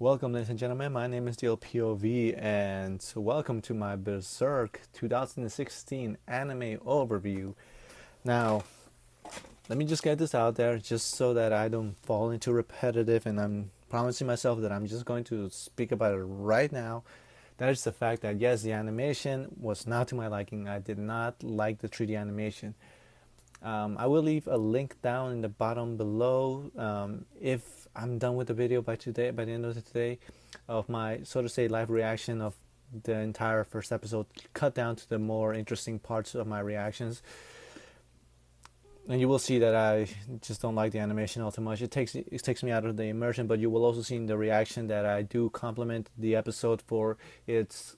Welcome, ladies and gentlemen. My name is DLPOV, and welcome to my Berserk 2016 anime overview. Now, let me just get this out there, just so that I don't fall into repetitive, and I'm promising myself that I'm just going to speak about it right now. That is the fact that yes, the animation was not to my liking. I did not like the 3D animation. I will leave a link down in the bottom below if I'm done with the video by the end of today, of my, so to say, live reaction of the entire first episode, cut down to the more interesting parts of my reactions. And you will see that I just don't like the animation all too much. It takes me out of the immersion, but you will also see in the reaction that I do compliment the episode for its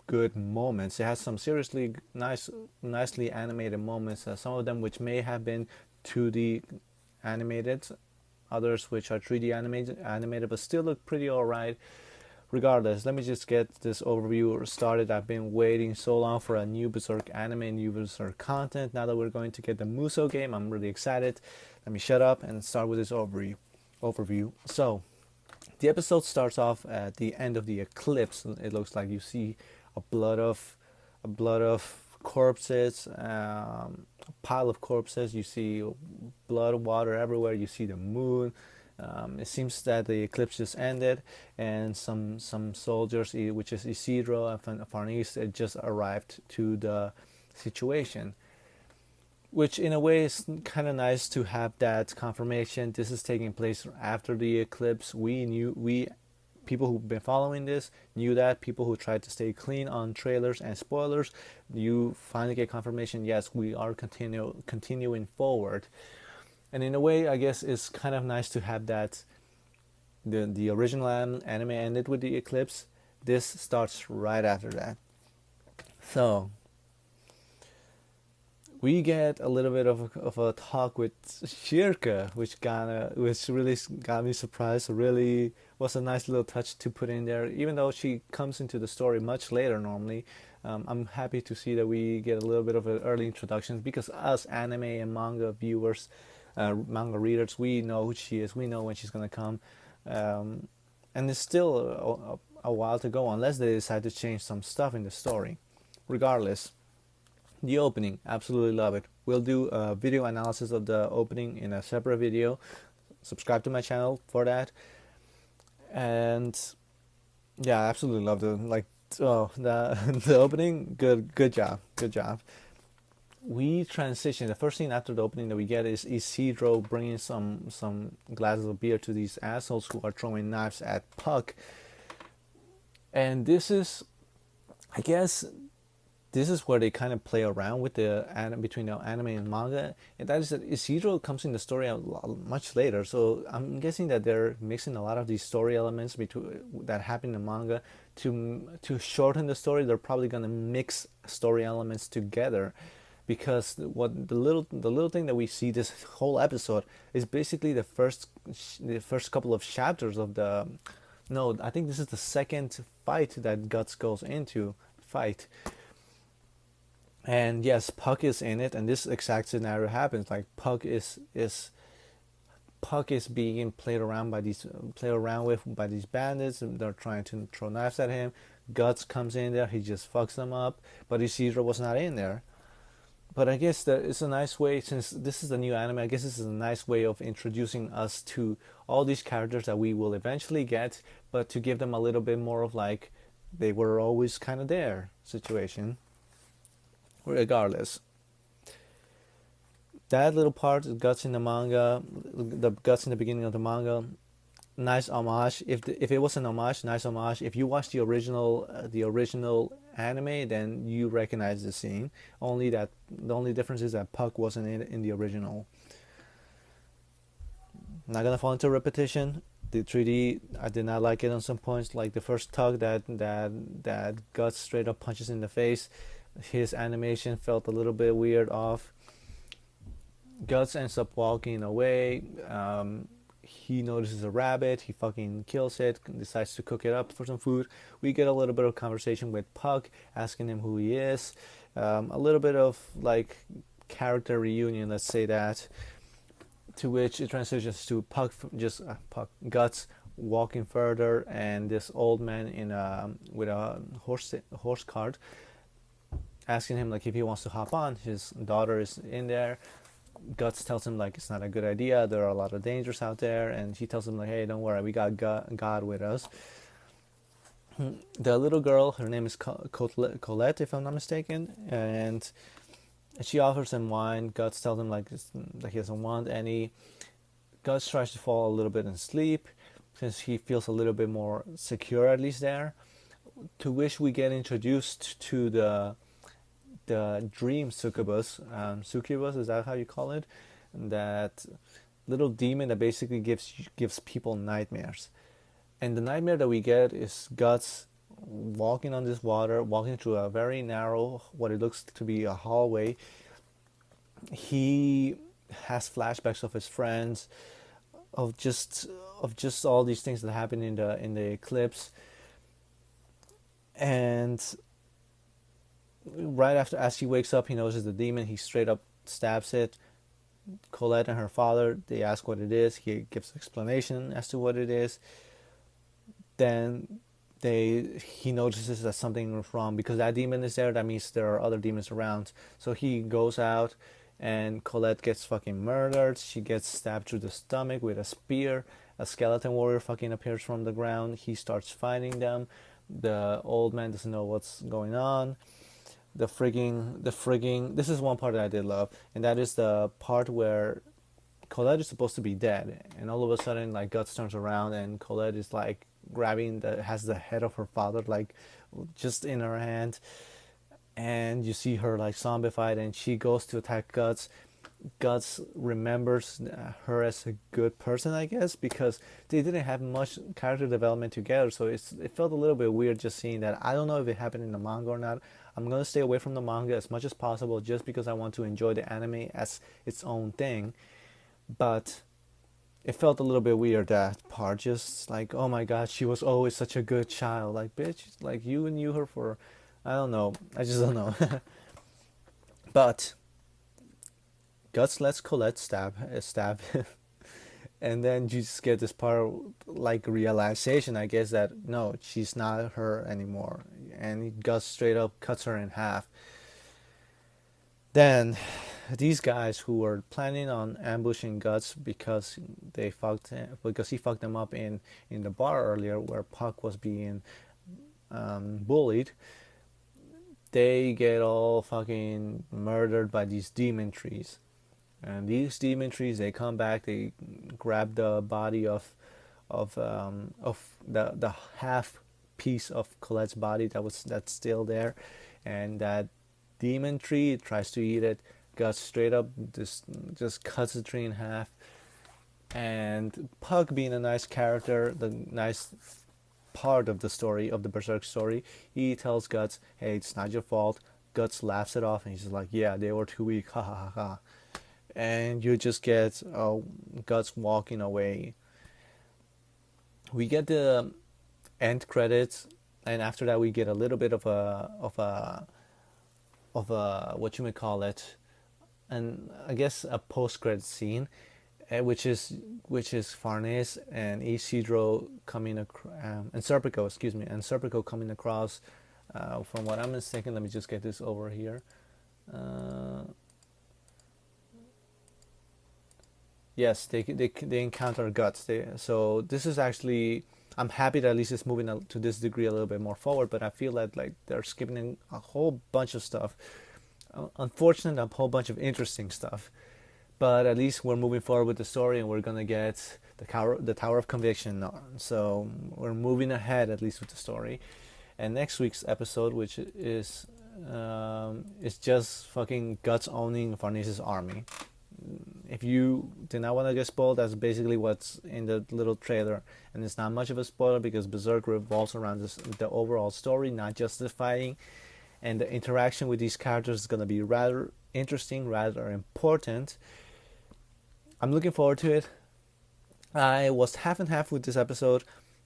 good moments. It has some seriously nicely animated moments. Some of them which may have been 2D animated, others which are 3D animated, but still look pretty alright. Regardless, let me just get this overview started. I've been waiting so long for a new Berserk anime, new Berserk content. Now that we're going to get the Muso game, I'm really excited. Let me shut up and start with this overview. So, the episode starts off at the end of the eclipse. It looks like you see a blood of corpses, a pile of corpses. You see blood, water everywhere. You see the moon. It seems that the eclipse just ended, and some soldiers, which is Isidro and Farnese, just arrived to the situation. Which in a way is kind of nice to have that confirmation. This is taking place after the eclipse. We people who've been following this knew that. People who tried to stay clean on trailers and spoilers, you finally get confirmation. Yes, we are continuing forward. And in a way, I guess it's kind of nice to have that. The original anime ended with the eclipse. This starts right after that. So we get a little bit of a talk with Shirka, which really got me surprised. Really was a nice little touch to put in there, even though she comes into the story much later normally. I'm happy to see that we get a little bit of an early introduction, because us anime and manga viewers, manga readers, we know who she is. We know when she's gonna come, and it's still a while to go unless they decide to change some stuff in the story. Regardless, the opening, absolutely love it. We'll do a video analysis of the opening in a separate video. Subscribe to my channel for that. And yeah, I absolutely love the opening. Good job. We transition. The first scene after the opening that we get is Isidro bringing some glasses of beer to these assholes who are throwing knives at Puck. And this is, I guess, this is where they kind of play around with between the anime and manga, and that is that Isidro comes in the story much later. So I'm guessing that they're mixing a lot of these story elements that happen in manga to shorten the story. They're probably gonna mix story elements together, because the little thing that we see this whole episode is basically the first couple of chapters of the. No, I think this is the second fight that Guts goes into fight. And yes, Puck is in it, and this exact scenario happens. Like Puck is being played around with by these bandits, and they're trying to throw knives at him. Guts comes in there, he just fucks them up, but Isidro was not in there. But I guess that it's a nice way, since this is the new anime, I guess this is a nice way of introducing us to all these characters that we will eventually get, but to give them a little bit more of like, they were always kind of there situation. Regardless, that little part, Guts in the manga, the Guts in the beginning of the manga, nice homage. If it was an homage, nice homage. If you watch the original anime, then you recognize the scene. The only difference is that Puck wasn't in the original. Not gonna fall into repetition. The 3D, I did not like it on some points. Like the first tug that Guts straight up punches in the face. His animation felt a little bit weird off. Guts ends up walking away. He notices a rabbit. He fucking kills it. Decides to cook it up for some food. We get a little bit of conversation with Puck, asking him who he is. A little bit of like character reunion, let's say that. To which it transitions to Guts walking further, and this old man in a with a horse cart asking him like if he wants to hop on. His daughter is in there. Guts tells him like it's not a good idea. There are a lot of dangers out there, and he tells him like, "Hey, don't worry, we got God with us." The little girl, her name is Colette, if I'm not mistaken, and she offers him wine. Guts tells him like he doesn't want any. Guts tries to fall a little bit in sleep since he feels a little bit more secure at least there. To which we get introduced to the dream succubus. Succubus, is that how you call it? That little demon that basically gives people nightmares. And the nightmare that we get is Guts walking on this water, walking through a very narrow, what it looks to be a hallway. He has flashbacks of his friends, of just all these things that happen in the eclipse. And right after, as he wakes up, he notices the demon. He straight up stabs it. Colette and her father, they ask what it is. He gives explanation as to what it is. Then he notices that something is wrong because that demon is there. That means there are other demons around. So he goes out, and Colette gets fucking murdered. She gets stabbed through the stomach with a spear. A skeleton warrior fucking appears from the ground. He starts fighting them. The old man doesn't know what's going on. The frigging. This is one part that I did love, and that is the part where Colette is supposed to be dead, and all of a sudden, like, Guts turns around, and Colette is like has the head of her father like just in her hand, and you see her like zombified, and she goes to attack Guts. Guts remembers her as a good person, I guess, because they didn't have much character development together, so it felt a little bit weird just seeing that. I don't know if it happened in the manga or not. I'm gonna stay away from the manga as much as possible just because I want to enjoy the anime as its own thing, but it felt a little bit weird, that part. Just like, oh my god, she was always such a good child. Like, bitch, like, you knew her for, I don't know. I just don't know. But Guts lets Colette stab him. And then you just get this part of, like, realization, I guess, that no, she's not her anymore. And Guts straight up cuts her in half. Then these guys who were planning on ambushing Guts because he fucked them up in the bar earlier where Puck was being bullied, they get all fucking murdered by these demon trees. And these demon trees, they come back, they grab the body of the half piece of Colette's body that's still there, and that demon tree tries to eat it. Guts straight up just cuts the tree in half. And Puck, being a nice character, the nice part of the story, of the Berserk story, he tells Guts, hey, it's not your fault. Guts laughs it off, and he's like, yeah, they were too weak, ha ha ha ha. And you just get Guts walking away. We get the end credits, and after that we get a little bit of a what you may call it, and I guess a post-credit scene, which is Farnese and Isidro coming and Serpico coming across. From what I'm mistaken, let me just get this over here. Yes, they encounter Guts. So this is actually, I'm happy that at least it's moving to this degree a little bit more forward. But I feel that like they're skipping a whole bunch of stuff. Unfortunately, a whole bunch of interesting stuff. But at least we're moving forward with the story, and we're gonna get the Tower of Conviction. So we're moving ahead at least with the story. And next week's episode, which is just fucking Guts owning Farnese's army. If you do not want to get spoiled, that's basically what's in the little trailer, and it's not much of a spoiler because Berserk revolves around the overall story, not just the fighting, and the interaction with these characters is going to be rather interesting, rather important. I'm looking forward to it. I was half and half with this episode.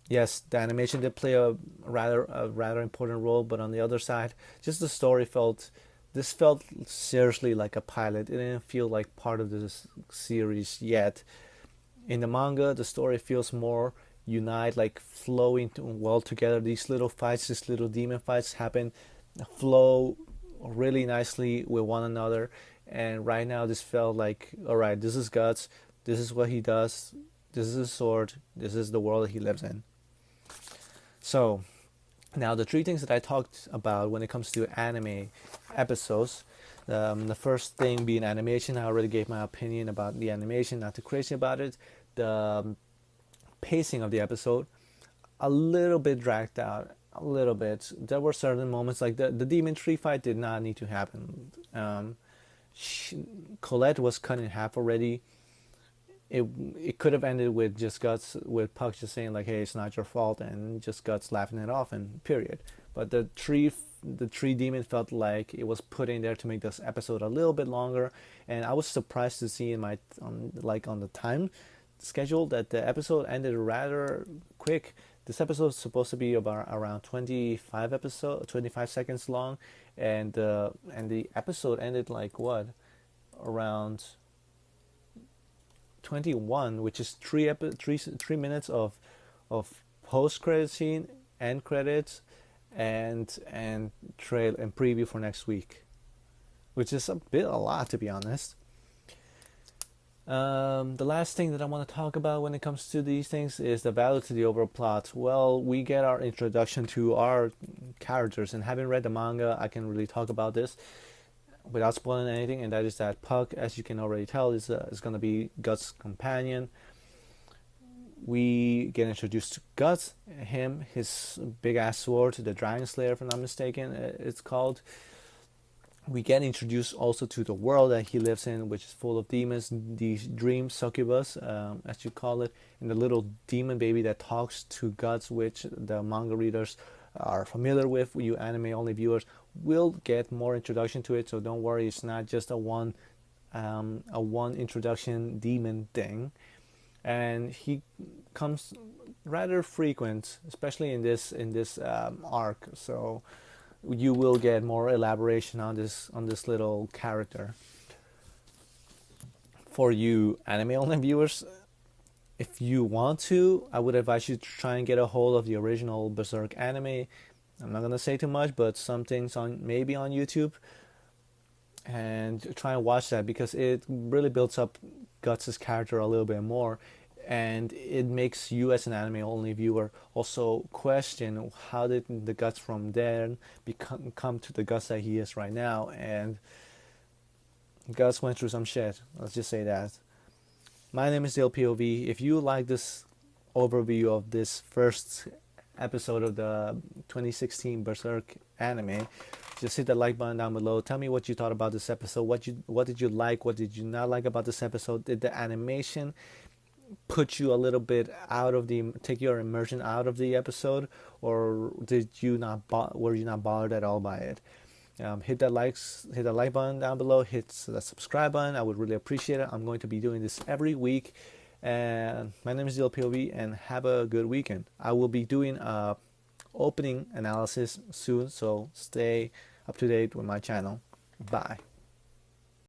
Yes, the animation did play a rather important role, but on the other side, just the story felt seriously like a pilot. It didn't feel like part of this series yet. In the manga, the story feels more unite, like flowing well together. These little fights, these little demon fights happen, flow really nicely with one another. And right now, this felt like, all right, this is Guts. This is what he does. This is his sword. This is the world that he lives in. So now the three things that I talked about when it comes to anime episodes. The first thing being animation. I already gave my opinion about the animation, not too crazy about it. The pacing of the episode, a little bit dragged out, a little bit. There were certain moments like the demon tree fight did not need to happen. Colette was cut in half already. It could have ended with just Guts, with Puck just saying like, "Hey, it's not your fault," and just Guts laughing it off, and period. But the tree demon felt like it was put in there to make this episode a little bit longer, and I was surprised to see in my on the time schedule that the episode ended rather quick. This episode is supposed to be about around 25 seconds long, and the episode ended like what, around 21, which is 3 minutes of post credit scene, end credits, and trail and preview for next week, which is a lot, to be honest. The last thing that I want to talk about when it comes to these things is the value to the overall plot. Well, we get our introduction to our characters, and having read the manga, I can really talk about this without spoiling anything, and that is that Puck, as you can already tell, is going to be Guts' companion. We get introduced to Guts, his big ass sword, the Dragon Slayer, if I'm not mistaken, it's called. We get introduced also to the world that he lives in, which is full of demons, these dream succubus, as you call it, and the little demon baby that talks to Guts, which the manga readers are familiar with. You anime only viewers will get more introduction to it, so don't worry, it's not just a one introduction demon thing. And he comes rather frequent, especially in this arc. So you will get more elaboration on this little character. For you anime only viewers, if you want to, I would advise you to try and get a hold of the original Berserk anime. I'm not gonna say too much, but some things maybe on YouTube, and try and watch that, because it really builds up Guts' character a little bit more, and it makes you as an anime only viewer also question how did the Guts from then come to the Guts that he is right now. And Guts went through some shit, let's just say that. My name is Dale POV. If you like this overview of this first episode of the 2016 Berserk anime, just hit the like button down below. Tell me what you thought about this episode. What did you like? What did you not like about this episode? Did the animation put you a little bit take your immersion out of the episode, or were you not bothered at all by it? Hit that like button down below. Hit the subscribe button. I would really appreciate it. I'm going to be doing this every week. And my name is DLPOV, and have a good weekend. I will be doing a opening analysis soon, so stay up to date with my channel. Bye.